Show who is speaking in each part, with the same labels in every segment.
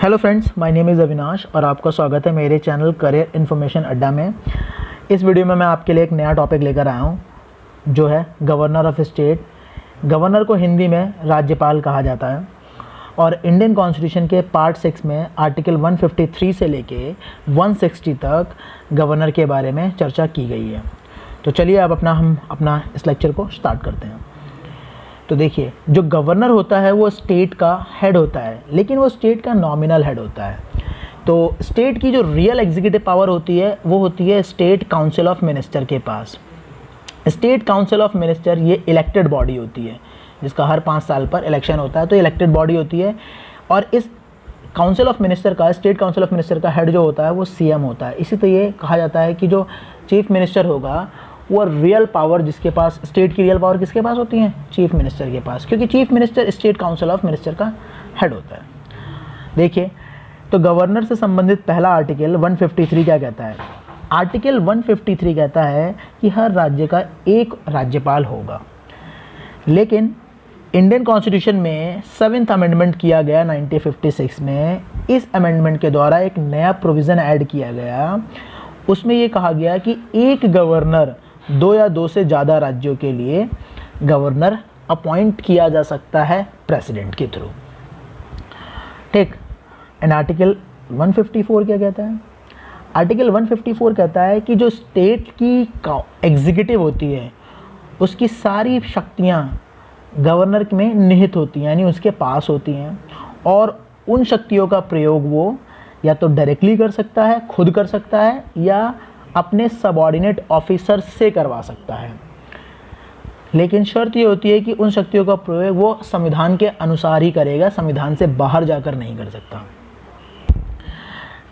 Speaker 1: Hello friends, my name is Avinash और आपका स्वागत है मेरे चैनल करियर इन्फॉर्मेशन अड्डा में। इस वीडियो में मैं आपके लिए एक नया टॉपिक लेकर आया हूं जो है गवर्नर ऑफ स्टेट। गवर्नर को हिंदी में राज्यपाल कहा जाता है और इंडियन कॉन्स्टिट्यूशन के पार्ट 6 में आर्टिकल 153 से लेके 160 तक गवर्नर के बारे में चर्चा की गई है। तो चलिए अब हम अपना इस लेक्चर को स्टार्ट करते हैं। तो देखिए, जो गवर्नर होता है वो स्टेट का हेड होता है, लेकिन वो स्टेट का नॉमिनल हेड होता है। तो स्टेट की जो रियल एग्जीक्यूटिव पावर होती है वो होती है स्टेट काउंसिल ऑफ मिनिस्टर के पास। स्टेट काउंसिल ऑफ मिनिस्टर ये इलेक्टेड बॉडी होती है जिसका हर 5 साल पर इलेक्शन होता है, तो इलेक्टेड बॉडी होती है। और इस काउंसिल ऑफ मिनिस्टर का, स्टेट काउंसिल ऑफ मिनिस्टर का हेड जो होता है वो सीएम होता है। इसी तरह ये कहा जाता है कि जो चीफ मिनिस्टर होगा वो रियल पावर जिसके पास, स्टेट की रियल पावर किसके पास होती है? चीफ मिनिस्टर के पास, क्योंकि chief minister state council of minister का हेड होता है। देखिए, तो गवर्नर से संबंधित पहला आर्टिकल 153 क्या कहता है? आर्टिकल 153 कहता है कि हर राज्य का एक राज्यपाल होगा, लेकिन इंडियन कॉन्स्टिट्यूशन में 7th अमेंडमेंट किया गया 1956 में। इस अमेंडमेंट के द्वारा एक नया प्रोविज़न ऐड किया गया। उसमें ये कहा गया कि एक गवर्नर 2 या 2 से ज़्यादा राज्यों के लिए गवर्नर अपॉइंट किया जा सकता है प्रेसिडेंट के थ्रू। ठीक। एंड आर्टिकल 154 क्या कहता है? आर्टिकल 154 कहता है कि जो स्टेट की एग्जीक्यूटिव होती है उसकी सारी शक्तियां गवर्नर में निहित होती हैं, यानी उसके पास होती हैं, और उन शक्तियों का प्रयोग वो या तो डायरेक्टली कर सकता है, खुद कर सकता है, या अपने सबऑर्डिनेट ऑफिसर से करवा सकता है। लेकिन शर्त ये होती है कि उन शक्तियों का प्रयोग वो संविधान के अनुसार ही करेगा, संविधान से बाहर जाकर नहीं कर सकता।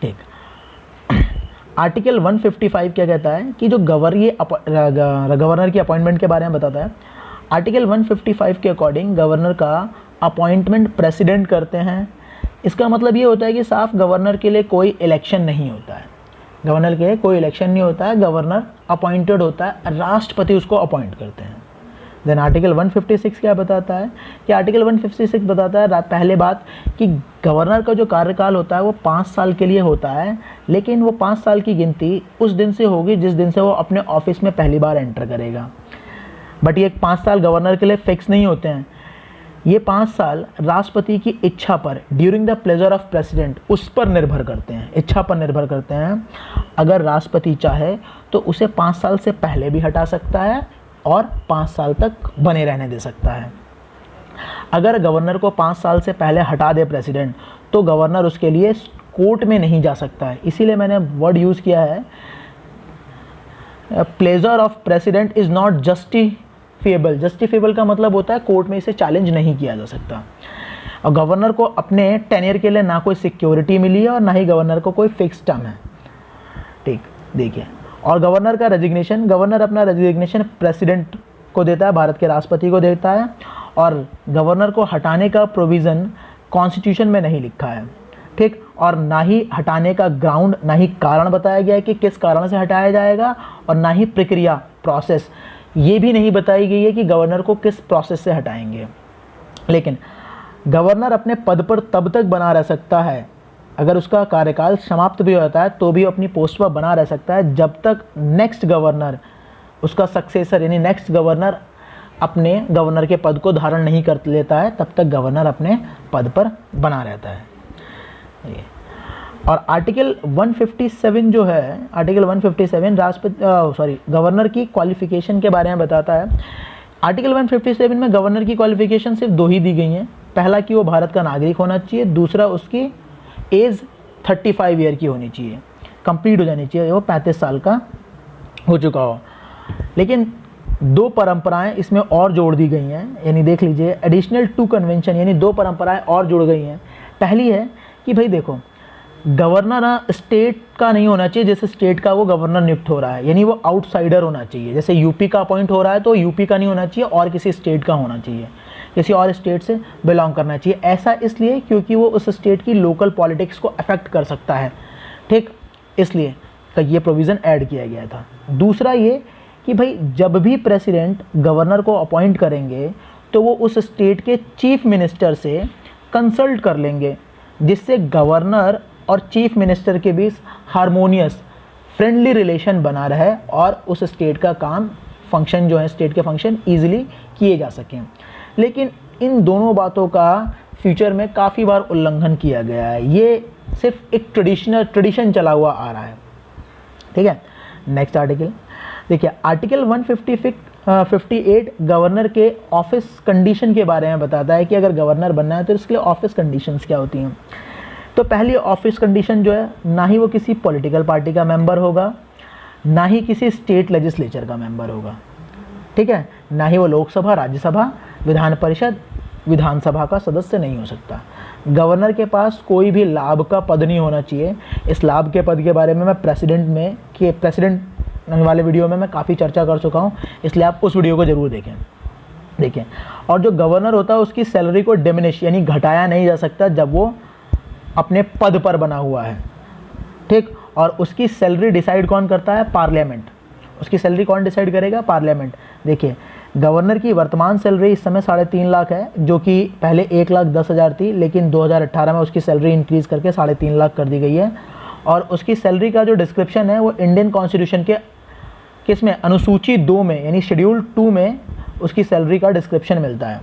Speaker 1: ठीक। आर्टिकल 155 क्या कहता है कि जो गवर्नर की अपॉइंटमेंट के बारे में बताता है। आर्टिकल 155 के अकॉर्डिंग गवर्नर का अपॉइंटमेंट प्रेसिडेंट करते हैं। इसका मतलब ये होता है कि साफ गवर्नर के लिए कोई इलेक्शन नहीं होता है, गवर्नर के लिए कोई इलेक्शन नहीं होता है, गवर्नर अपॉइंटेड होता है, राष्ट्रपति उसको अपॉइंट करते हैं। देन आर्टिकल 156 क्या बताता है कि आर्टिकल 156 बताता है पहले बात कि गवर्नर का जो कार्यकाल होता है वो 5 साल के लिए होता है, लेकिन वो 5 साल की गिनती उस दिन से होगी जिस दिन से वो अपने ऑफिस में पहली बार एंटर करेगा। बट ये 5 साल गवर्नर के लिए फिक्स नहीं होते हैं। ये 5 साल राष्ट्रपति की इच्छा पर, during the pleasure of president, उस पर निर्भर करते हैं, इच्छा पर निर्भर करते हैं। अगर राष्ट्रपति चाहे तो उसे 5 साल से पहले भी हटा सकता है और 5 साल तक बने रहने दे सकता है। अगर गवर्नर को 5 साल से पहले हटा दे प्रेसिडेंट, तो गवर्नर उसके लिए कोर्ट में नहीं जा सकता है। इसीलिए मैंने वर्ड यूज़ किया है, pleasure of president is not justifiable. Justifiable का मतलब होता है कोर्ट में इसे चैलेंज नहीं किया जा सकता। और गवर्नर को अपने टेन्योर के लिए ना कोई सिक्योरिटी मिली है और ना ही गवर्नर को कोई फिक्स टर्म है। ठीक, देखिए। और गवर्नर का रेजिग्नेशन, गवर्नर अपना रेजिग्नेशन प्रेसिडेंट को देता है, भारत के राष्ट्रपति को देता है, और गवर्नर को हटाने का प्रोविज़न कॉन्स्टिट्यूशन में नहीं लिखा है। ठीक। और ना ही हटाने का ग्राउंड, ना ही कारण बताया गया है कि किस कारण से हटाया जाएगा, और ना ही प्रक्रिया, प्रोसेस ये भी नहीं बताई गई है कि गवर्नर को किस प्रोसेस से हटाएंगे। लेकिन गवर्नर अपने पद पर तब तक बना रह सकता है, अगर उसका कार्यकाल समाप्त भी होता है तो भी अपनी पोस्ट पर बना रह सकता है, जब तक नेक्स्ट गवर्नर, उसका सक्सेसर यानी नेक्स्ट गवर्नर अपने गवर्नर के पद को धारण नहीं कर लेता है, तब तक गवर्नर अपने पद पर बना रहता है। और आर्टिकल 157 जो है, आर्टिकल 157 गवर्नर की क्वालिफिकेशन के बारे में बताता है। आर्टिकल 157 में गवर्नर की क्वालिफिकेशन सिर्फ 2 ही दी गई हैं। पहला कि वो भारत का नागरिक होना चाहिए, दूसरा उसकी एज 35 ईयर की होनी चाहिए, कंप्लीट हो जानी चाहिए, वो 35 साल का हो चुका हो। लेकिन 2 परंपराएं इसमें और जोड़ दी गई हैं, यानी देख लीजिए, एडिशनल 2 कन्वेंशन, यानी 2 परंपराएं और जुड़ गई हैं। पहली है कि भाई देखो, गवर्नर स्टेट का नहीं होना चाहिए, जैसे स्टेट का वो गवर्नर नियुक्त हो रहा है, यानी वो आउटसाइडर होना चाहिए। जैसे यूपी का अपॉइंट हो रहा है तो यूपी का नहीं होना चाहिए और किसी स्टेट का होना चाहिए, किसी और स्टेट से बिलोंग करना चाहिए। ऐसा इसलिए क्योंकि वो उस स्टेट की लोकल पॉलिटिक्स को अफेक्ट कर सकता है। ठीक, इसलिए ये प्रोविज़न ऐड किया गया था। दूसरा ये कि भाई जब भी प्रेसिडेंट गवर्नर को अपॉइंट करेंगे तो वो उस स्टेट के चीफ मिनिस्टर से कंसल्ट कर लेंगे जिससे गवर्नर और चीफ मिनिस्टर के बीच हारमोनियस फ्रेंडली रिलेशन बना रहे और उस स्टेट का काम फंक्शन जो है स्टेट के फंक्शन ईजिली किए जा सकें। लेकिन इन दोनों बातों का फ्यूचर में काफ़ी बार उल्लंघन किया गया है। ये सिर्फ एक ट्रेडिशन चला हुआ आ रहा है। ठीक है, नेक्स्ट आर्टिकल देखिए, आर्टिकल 158 गवर्नर के ऑफिस कंडीशन के बारे में बताता है कि अगर गवर्नर बनना है तो इसके लिए ऑफिस कंडीशंस क्या होती हैं। तो पहली ऑफिस कंडीशन जो है, ना ही वो किसी पॉलिटिकल पार्टी का मेंबर होगा, ना ही किसी स्टेट लेजिस्लेचर का मेंबर होगा। ठीक है, ना ही वो लोकसभा, राज्यसभा, विधान परिषद, विधानसभा का सदस्य नहीं हो सकता। गवर्नर के पास कोई भी लाभ का पद नहीं होना चाहिए। इस लाभ के पद के बारे में मैं प्रेसिडेंट वाले वीडियो में मैं काफ़ी चर्चा कर चुका हूँ, इसलिए आप उस वीडियो को ज़रूर देखें। और जो गवर्नर होता है उसकी सैलरी को डिमिनिश यानी घटाया नहीं जा सकता जब वो अपने पद पर बना हुआ है। ठीक, और उसकी सैलरी डिसाइड कौन करता है? पार्लियामेंट। उसकी सैलरी कौन डिसाइड करेगा? पार्लियामेंट। देखिए, गवर्नर की वर्तमान सैलरी इस समय 3.5 लाख है, जो कि पहले 1,10,000 थी, लेकिन 2018 में उसकी सैलरी इंक्रीज करके 3.5 लाख कर दी गई है। और उसकी सैलरी का जो डिस्क्रिप्शन है वो इंडियन कॉन्स्टिट्यूशन के किसमें, अनुसूची 2 में यानी शेड्यूल 2 में उसकी सैलरी का डिस्क्रिप्शन मिलता है।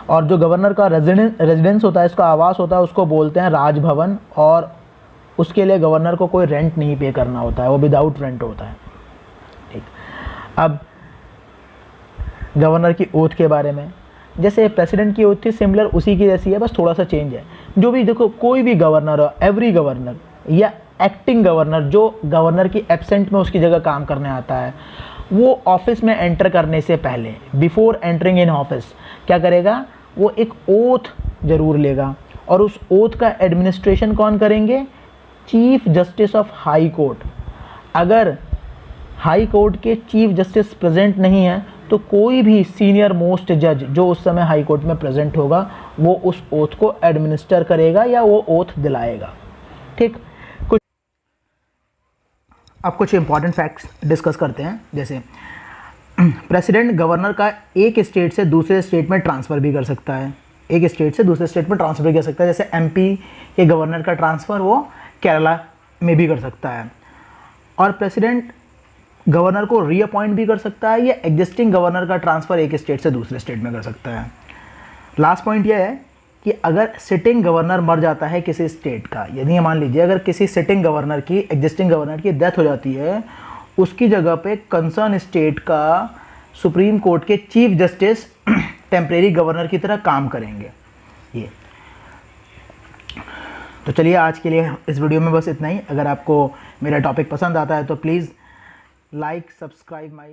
Speaker 1: और जो गवर्नर का रेजिडेंस होता है, इसका आवास होता है, उसको बोलते हैं राजभवन, और उसके लिए गवर्नर को कोई रेंट नहीं पे करना होता है, वो विदाउट रेंट होता है। ठीक, अब गवर्नर की ओथ के बारे में, जैसे प्रेसिडेंट की ओथ थी सिमिलर उसी की जैसी है, बस थोड़ा सा चेंज है। जो भी देखो, कोई भी गवर्नर हो, एवरी गवर्नर या एक्टिंग गवर्नर, जो गवर्नर की एब्सेंट में उसकी जगह काम करने आता है, वो ऑफिस में एंटर करने से पहले, बिफोर एंटरिंग इन ऑफिस, क्या करेगा? वो एक ओथ जरूर लेगा। और उस ओथ का एडमिनिस्ट्रेशन कौन करेंगे? Chief justice of high court. अगर हाई कोर्ट के चीफ जस्टिस प्रेजेंट नहीं है तो कोई भी सीनियर मोस्ट जज जो उस समय हाई कोर्ट में प्रेजेंट होगा वो उस ओथ को एडमिनिस्टर करेगा या वो ओथ दिलाएगा। ठीक, कुछ इंपॉर्टेंट फैक्ट्स डिस्कस करते हैं। जैसे प्रेसिडेंट गवर्नर का एक स्टेट से दूसरे स्टेट में ट्रांसफ़र भी कर सकता है, एक स्टेट से दूसरे स्टेट में ट्रांसफ़र भी कर सकता है। जैसे एमपी के गवर्नर का ट्रांसफ़र वो केरला में भी कर सकता है। और प्रेसिडेंट गवर्नर को रीअपॉइंट भी कर सकता है या एग्जिस्टिंग गवर्नर का ट्रांसफ़र एक स्टेट से दूसरे स्टेट में कर सकता है। लास्ट पॉइंट यह है कि अगर सिटिंग गवर्नर मर जाता है किसी स्टेट का, यदि मान लीजिए अगर किसी सिटिंग गवर्नर की, एग्जिस्टिंग गवर्नर की डेथ हो जाती है, उसकी जगह पे कंसर्न स्टेट का सुप्रीम कोर्ट के चीफ जस्टिस टेम्परेरी गवर्नर की तरह काम करेंगे। ये तो चलिए, आज के लिए इस वीडियो में बस इतना ही। अगर आपको मेरा टॉपिक पसंद आता है तो प्लीज़ लाइक, सब्सक्राइब माई